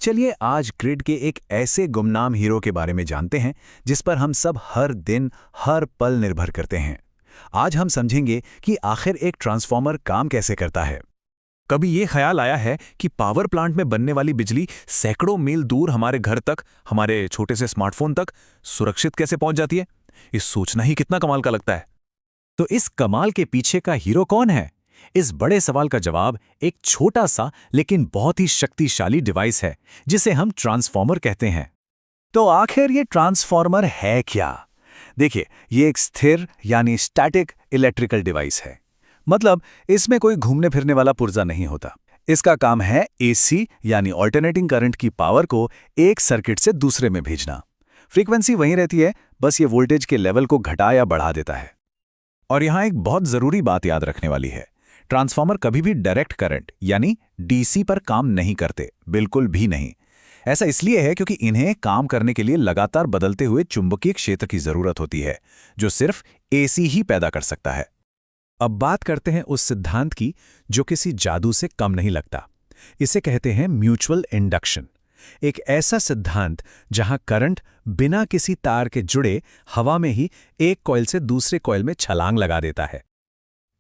चलिए आज ग्रिड के एक ऐसे गुमनाम हीरो के बारे में जानते हैं जिस पर हम सब हर दिन हर पल निर्भर करते हैं। आज हम समझेंगे कि आखिर एक ट्रांसफॉर्मर काम कैसे करता है। कभी ये ख्याल आया है कि पावर प्लांट में बनने वाली बिजली सैकड़ों मील दूर हमारे घर तक, हमारे छोटे से स्मार्टफोन तक सुरक्षित कैसे पहुंच जाती है? ये सोचना ही कितना कमाल का लगता है। तो इस कमाल के पीछे का हीरो कौन है? इस बड़े सवाल का जवाब एक छोटा सा लेकिन बहुत ही शक्तिशाली डिवाइस है जिसे हम ट्रांसफॉर्मर कहते हैं। तो आखिर ये ट्रांसफॉर्मर है क्या? देखिए, ये एक स्थिर यानी स्टैटिक इलेक्ट्रिकल डिवाइस है। मतलब इसमें कोई घूमने फिरने वाला पुर्जा नहीं होता। इसका काम है एसी यानी ऑल्टरनेटिंग करंट की पावर को एक सर्किट से दूसरे में भेजना। फ्रीक्वेंसी वहीं रहती है, बस ये वोल्टेज के लेवल को घटा या बढ़ा देता है। और यहां एक बहुत जरूरी बात याद रखने वाली है, ट्रांसफॉर्मर कभी भी डायरेक्ट करंट यानी डीसी पर काम नहीं करते, बिल्कुल भी नहीं। ऐसा इसलिए है क्योंकि इन्हें काम करने के लिए लगातार बदलते हुए चुंबकीय क्षेत्र की जरूरत होती है, जो सिर्फ एसी ही पैदा कर सकता है। अब बात करते हैं उस सिद्धांत की जो किसी जादू से कम नहीं लगता। इसे कहते हैं म्यूचुअल इंडक्शन। एक ऐसा सिद्धांत जहां करंट बिना किसी तार के जुड़े हवा में ही एक कॉइल से दूसरे कॉइल में छलांग लगा देता है।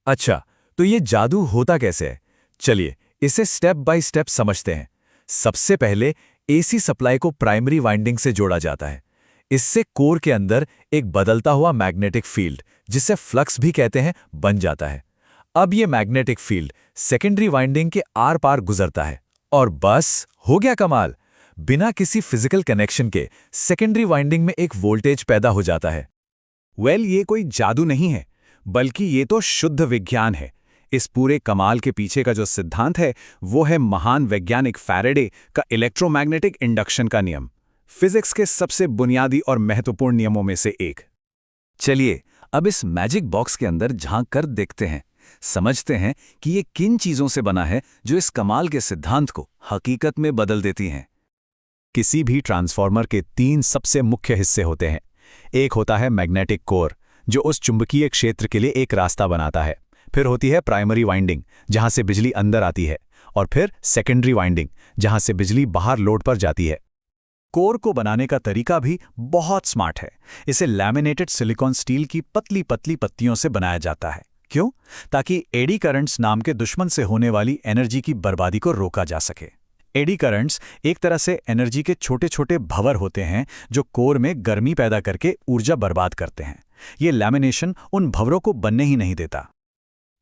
अच्छा, तो ये जादू होता कैसे है? चलिए इसे स्टेप बाय स्टेप समझते हैं। सबसे पहले एसी सप्लाई को प्राइमरी वाइंडिंग से जोड़ा जाता है। इससे कोर के अंदर एक बदलता हुआ मैग्नेटिक फील्ड, जिसे फ्लक्स भी कहते हैं, बन जाता है। अब ये मैग्नेटिक फील्ड सेकेंडरी वाइंडिंग के आर पार गुजरता है और बस हो गया कमाल। बिना किसी फिजिकल कनेक्शन के सेकेंडरी वाइंडिंग में एक वोल्टेज पैदा हो जाता है। ये कोई जादू नहीं है, बल्कि ये तो शुद्ध विज्ञान है। इस पूरे कमाल के पीछे का जो सिद्धांत है वो है महान वैज्ञानिक फैराडे का इलेक्ट्रोमैग्नेटिक इंडक्शन का नियम, फिजिक्स के सबसे बुनियादी और महत्वपूर्ण नियमों में से एक। चलिए अब इस मैजिक बॉक्स के अंदर झांक कर देखते हैं, समझते हैं कि ये किन चीजों से बना है जो इस कमाल के सिद्धांत को हकीकत में बदल देती हैं। किसी भी ट्रांसफॉर्मर के 3 सबसे मुख्य हिस्से होते हैं। एक होता है मैग्नेटिक कोर, जो उस चुंबकीय क्षेत्र के लिए एक रास्ता बनाता है। फिर होती है प्राइमरी वाइंडिंग, जहां से बिजली अंदर आती है, और फिर सेकेंडरी वाइंडिंग, जहां से बिजली बाहर लोड पर जाती है। कोर को बनाने का तरीका भी बहुत स्मार्ट है। इसे लैमिनेटेड सिलिकॉन स्टील की पतली पतली पत्तियों से बनाया जाता है। क्यों? ताकि एडी करंट्स नाम के दुश्मन से होने वाली एनर्जी की बर्बादी को रोका जा सके। एडी करंट्स एक तरह से एनर्जी के छोटे छोटे भंवर होते हैं जो कोर में गर्मी पैदा करके ऊर्जा बर्बाद करते हैं। ये लैमिनेशन उन भंवरों को बनने ही नहीं देता।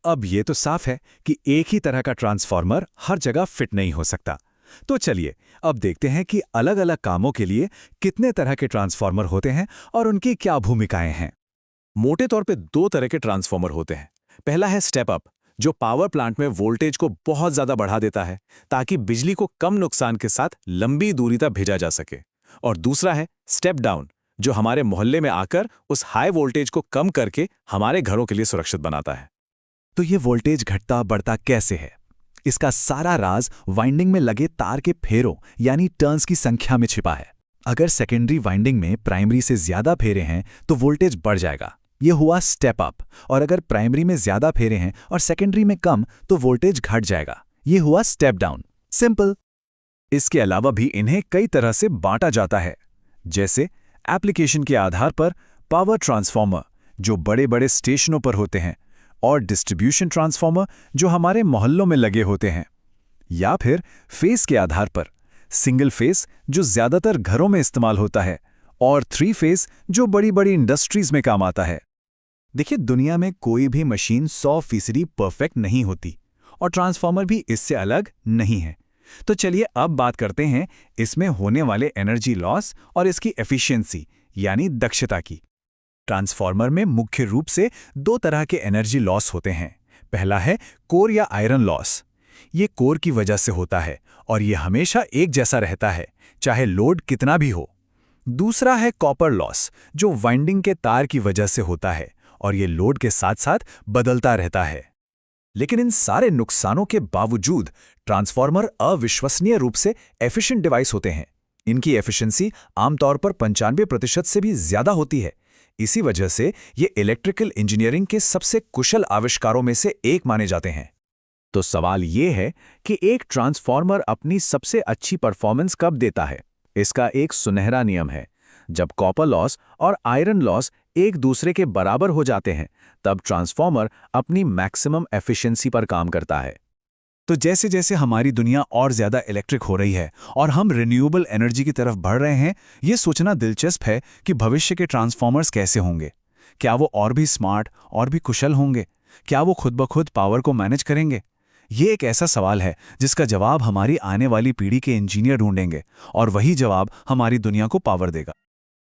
अब ये तो साफ है कि एक ही तरह का ट्रांसफॉर्मर हर जगह फिट नहीं हो सकता। तो चलिए अब देखते हैं कि अलग अलग कामों के लिए कितने तरह के ट्रांसफॉर्मर होते हैं और उनकी क्या भूमिकाएं हैं। मोटे तौर पे 2 तरह के ट्रांसफॉर्मर होते हैं। पहला है स्टेप अप, जो पावर प्लांट में वोल्टेज को बहुत ज्यादा बढ़ा देता है ताकि बिजली को कम नुकसान के साथ लंबी दूरी तक भेजा जा सके। और दूसरा है स्टेप डाउन, जो हमारे मोहल्ले में आकर उस हाई वोल्टेज को कम करके हमारे घरों के लिए सुरक्षित बनाता है। तो ये वोल्टेज घटता बढ़ता कैसे है? इसका सारा राज वाइंडिंग में लगे तार के फेरों यानी टर्न्स की संख्या में छिपा है। अगर सेकेंडरी वाइंडिंग में प्राइमरी से ज्यादा फेरे हैं तो वोल्टेज बढ़ जाएगा, ये हुआ स्टेप अप। और अगर प्राइमरी में ज्यादा फेरे हैं और सेकेंडरी में कम तो वोल्टेज घट जाएगा, ये हुआ स्टेप डाउन। सिंपल। इसके अलावा भी इन्हें कई तरह से बांटा जाता है, जैसे एप्लीकेशन के आधार पर पावर ट्रांसफॉर्मर, जो बड़े बड़े स्टेशनों पर होते हैं, और डिस्ट्रीब्यूशन ट्रांसफॉर्मर, जो हमारे मोहल्लों में लगे होते हैं, या फिर फेस के आधार पर सिंगल फेस, जो ज्यादातर घरों में इस्तेमाल होता है, और 3 फेस, जो बड़ी बड़ी इंडस्ट्रीज में काम आता है। देखिए, दुनिया में कोई भी मशीन 100% परफेक्ट नहीं होती, और ट्रांसफॉर्मर भी इससे अलग नहीं है। तो चलिए अब बात करते हैं इसमें होने वाले एनर्जी लॉस और इसकी एफिशिएंसी यानी दक्षता की। ट्रांसफॉर्मर में मुख्य रूप से 2 तरह के एनर्जी लॉस होते हैं। पहला है कोर या आयरन लॉस। ये कोर की वजह से होता है और ये हमेशा एक जैसा रहता है, चाहे लोड कितना भी हो। दूसरा है कॉपर लॉस, जो वाइंडिंग के तार की वजह से होता है और ये लोड के साथ साथ बदलता रहता है। लेकिन इन सारे नुकसानों के बावजूद ट्रांसफॉर्मर अविश्वसनीय रूप से एफिशिएंट डिवाइस होते हैं। इनकी एफिशिएंसी आमतौर पर 95% से भी ज्यादा होती है। इसी वजह से ये इलेक्ट्रिकल इंजीनियरिंग के सबसे कुशल आविष्कारों में से एक माने जाते हैं। तो सवाल ये है कि एक ट्रांसफॉर्मर अपनी सबसे अच्छी परफॉर्मेंस कब देता है? इसका एक सुनहरा नियम है। जब कॉपर लॉस और आयरन लॉस एक दूसरे के बराबर हो जाते हैं, तब ट्रांसफॉर्मर अपनी मैक्सिमम एफिशिएंसी पर काम करता है। तो जैसे जैसे हमारी दुनिया और ज़्यादा इलेक्ट्रिक हो रही है और हम रिन्यूएबल एनर्जी की तरफ बढ़ रहे हैं, ये सोचना दिलचस्प है कि भविष्य के ट्रांसफॉर्मर्स कैसे होंगे। क्या वो और भी स्मार्ट और भी कुशल होंगे? क्या वो खुद ब खुद पावर को मैनेज करेंगे? ये एक ऐसा सवाल है जिसका जवाब हमारी आने वाली पीढ़ी के इंजीनियर ढूंढेंगे, और वही जवाब हमारी दुनिया को पावर देगा।